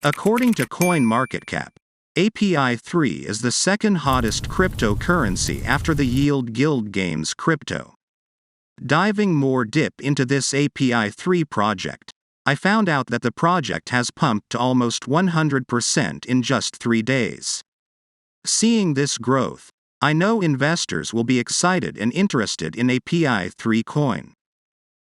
According to CoinMarketCap, API3 is the second hottest cryptocurrency after the Yield Guild Games crypto. Diving more deep into this API3 project, I found out that the project has pumped to almost 100% in just 3 days. Seeing this growth, I know investors will be excited and interested in API3 coin.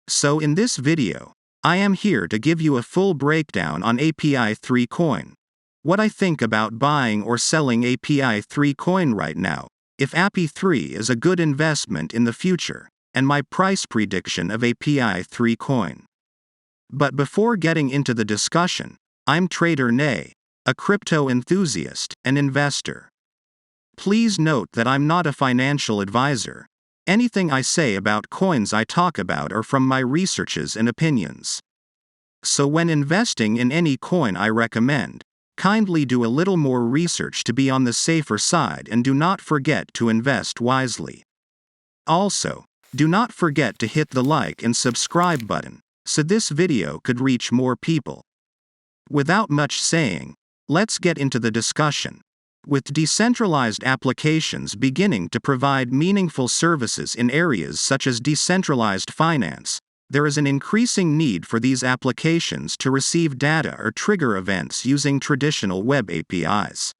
So in this video, I am here to give you a full breakdown on API3 coin, what I think about buying or selling API3 coin right now, if API3 is a good investment in the future, and my price prediction of API3 coin. But before getting into the discussion, I'm Trader Nay, a crypto enthusiast and investor. Please note that I'm not a financial advisor. Anything I say about coins I talk about are from my researches and opinions. So when investing in any coin I recommend, kindly do a little more research to be on the safer side and do not forget to invest wisely. Also, do not forget to hit the like and subscribe button, so this video could reach more people. Without much saying, let's get into the discussion. With decentralized applications beginning to provide meaningful services in areas such as decentralized finance, there is an increasing need for these applications to receive data or trigger events using traditional web APIs.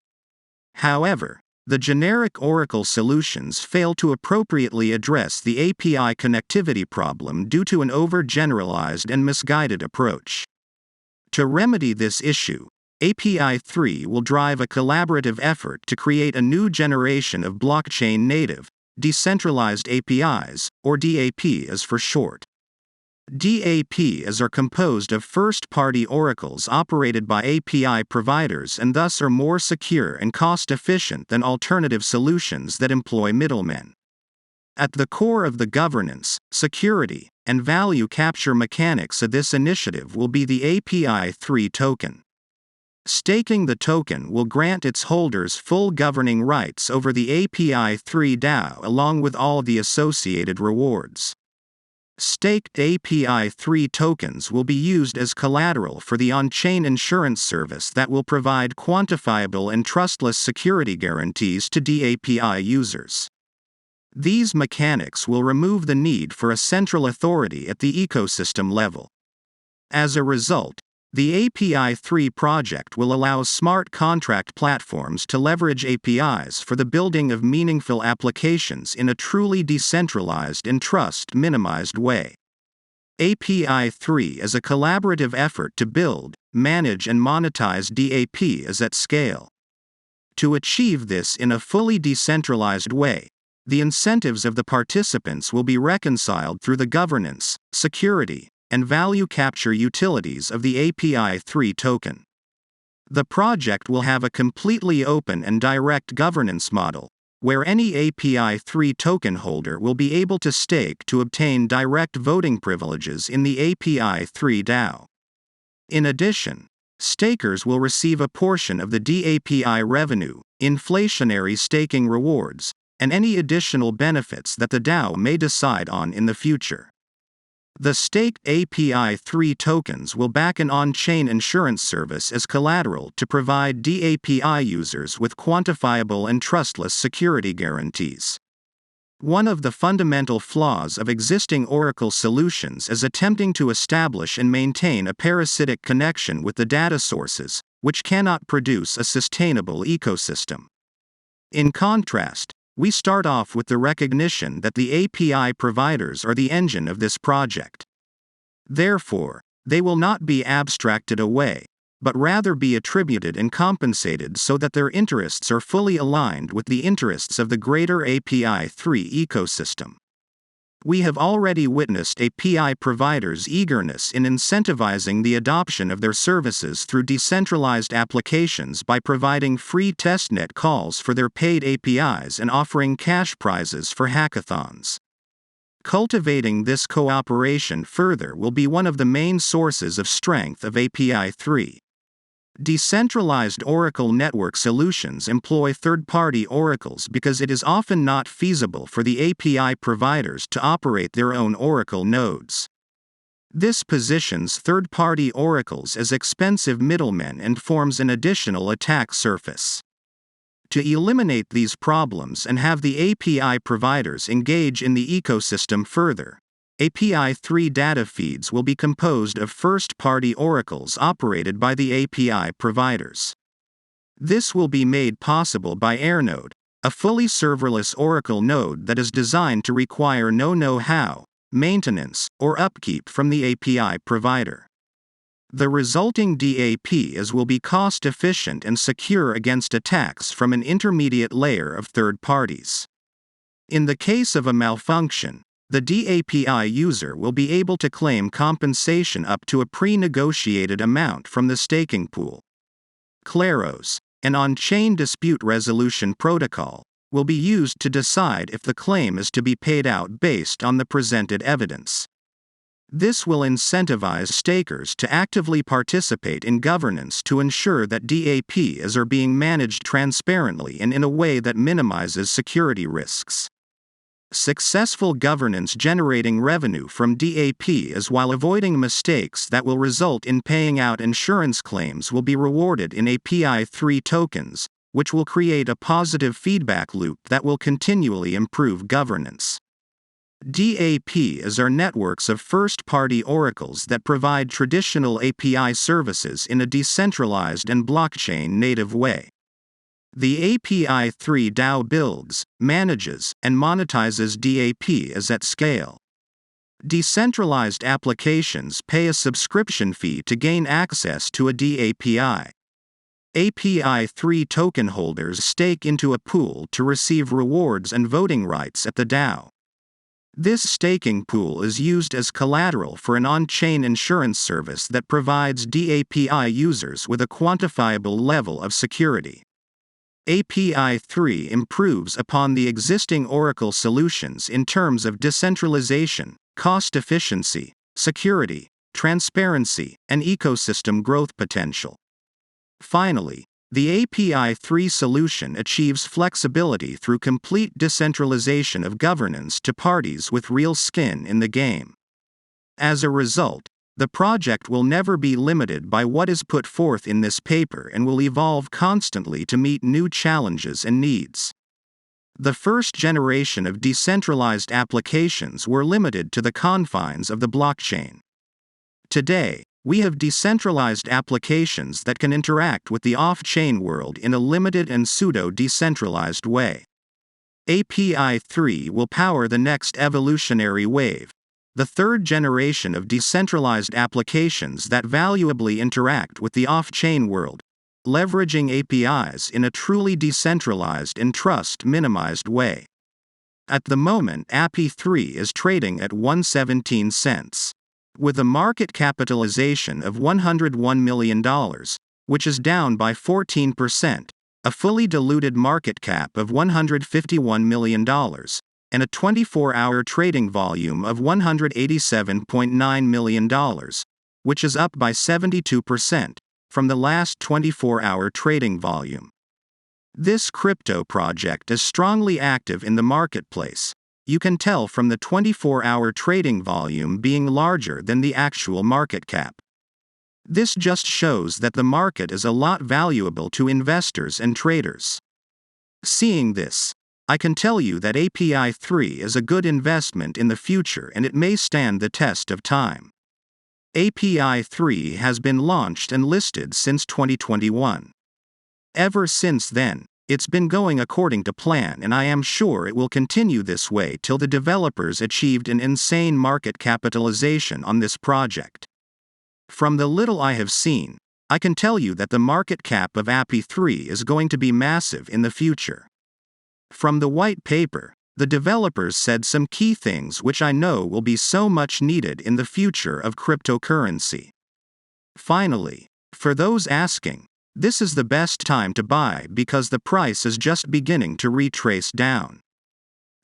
However, the generic Oracle solutions fail to appropriately address the API connectivity problem due to an overgeneralized and misguided approach. To remedy this issue, API3 will drive a collaborative effort to create a new generation of blockchain-native, decentralized APIs, or dAPIs for short. dAPIs are composed of first-party oracles operated by API providers and thus are more secure and cost-efficient than alternative solutions that employ middlemen. At the core of the governance, security, and value capture mechanics of this initiative will be the API3 token. Staking the token will grant its holders full governing rights over the API3 DAO along with all the associated rewards. Staked API3 tokens will be used as collateral for the on-chain insurance service that will provide quantifiable and trustless security guarantees to dAPI users. These mechanics will remove the need for a central authority at the ecosystem level. As a result, the API3 project will allow smart contract platforms to leverage APIs for the building of meaningful applications in a truly decentralized and trust-minimized way. API3 is a collaborative effort to build, manage and monetize dAPIs at scale. To achieve this in a fully decentralized way, the incentives of the participants will be reconciled through the governance, security, and value capture utilities of the API3 token. The project will have a completely open and direct governance model, where any API3 token holder will be able to stake to obtain direct voting privileges in the API3 DAO. In addition, stakers will receive a portion of the dAPI revenue, inflationary staking rewards, and any additional benefits that the DAO may decide on in the future. The staked API3 tokens will back an on-chain insurance service as collateral to provide dAPI users with quantifiable and trustless security guarantees. One of the fundamental flaws of existing Oracle solutions is attempting to establish and maintain a parasitic connection with the data sources, which cannot produce a sustainable ecosystem. In contrast, we start off with the recognition that the API providers are the engine of this project. Therefore, they will not be abstracted away, but rather be attributed and compensated so that their interests are fully aligned with the interests of the greater API3 ecosystem. We have already witnessed API providers' eagerness in incentivizing the adoption of their services through decentralized applications by providing free testnet calls for their paid APIs and offering cash prizes for hackathons. Cultivating this cooperation further will be one of the main sources of strength of API3. Decentralized Oracle network solutions employ third-party oracles because it is often not feasible for the API providers to operate their own Oracle nodes. This positions third-party oracles as expensive middlemen and forms an additional attack surface. To eliminate these problems and have the API providers engage in the ecosystem further, API3 data feeds will be composed of first-party oracles operated by the API providers. This will be made possible by AirNode, a fully serverless Oracle node that is designed to require no know-how, maintenance, or upkeep from the API provider. The resulting dAPIs will be cost-efficient and secure against attacks from an intermediate layer of third parties. In the case of a malfunction, the dAPI user will be able to claim compensation up to a pre-negotiated amount from the staking pool. Claros, an on-chain dispute resolution protocol, will be used to decide if the claim is to be paid out based on the presented evidence. This will incentivize stakers to actively participate in governance to ensure that dAPIs are being managed transparently and in a way that minimizes security risks. Successful governance generating revenue from dAPIs while avoiding mistakes that will result in paying out insurance claims will be rewarded in API3 tokens, which will create a positive feedback loop that will continually improve governance. dAPIs are networks of first-party oracles that provide traditional API services in a decentralized and blockchain-native way. The API3 DAO builds, manages, and monetizes dAPIs at scale. Decentralized applications pay a subscription fee to gain access to a dAPI. API3 token holders stake into a pool to receive rewards and voting rights at the DAO. This staking pool is used as collateral for an on-chain insurance service that provides dAPI users with a quantifiable level of security. API3 improves upon the existing Oracle solutions in terms of decentralization, cost efficiency, security, transparency, and ecosystem growth potential. Finally, the API3 solution achieves flexibility through complete decentralization of governance to parties with real skin in the game. As a result, the project will never be limited by what is put forth in this paper and will evolve constantly to meet new challenges and needs. The first generation of decentralized applications were limited to the confines of the blockchain. Today, we have decentralized applications that can interact with the off-chain world in a limited and pseudo-decentralized way. API3 will power the next evolutionary wave, the third generation of decentralized applications that valuably interact with the off-chain world, leveraging APIs in a truly decentralized and trust-minimized way. At the moment, API3 is trading at 117 cents. With a market capitalization of $101 million, which is down by 14%, a fully diluted market cap of $151 million, and a 24-hour trading volume of $187.9 million, which is up by 72% from the last 24-hour trading volume. This crypto project is strongly active in the marketplace. You can tell from the 24-hour trading volume being larger than the actual market cap. This just shows that the market is a lot valuable to investors and traders. Seeing this, I can tell you that API3 is a good investment in the future and it may stand the test of time. API3 has been launched and listed since 2021. Ever since then, it's been going according to plan and I am sure it will continue this way till the developers achieved an insane market capitalization on this project. From the little I have seen, I can tell you that the market cap of API3 is going to be massive in the future. From the white paper, the developers said some key things which I know will be so much needed in the future of cryptocurrency. Finally, for those asking, this is the best time to buy because the price is just beginning to retrace down.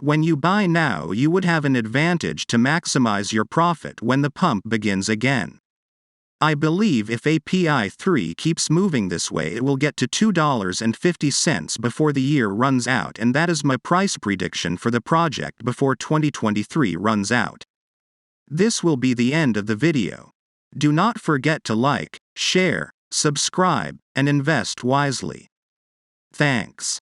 When you buy now, you would have an advantage to maximize your profit when the pump begins again. I believe if API3 keeps moving this way, it will get to $2.50 before the year runs out, and that is my price prediction for the project before 2023 runs out. This will be the end of the video. Do not forget to like, share, subscribe, and invest wisely. Thanks.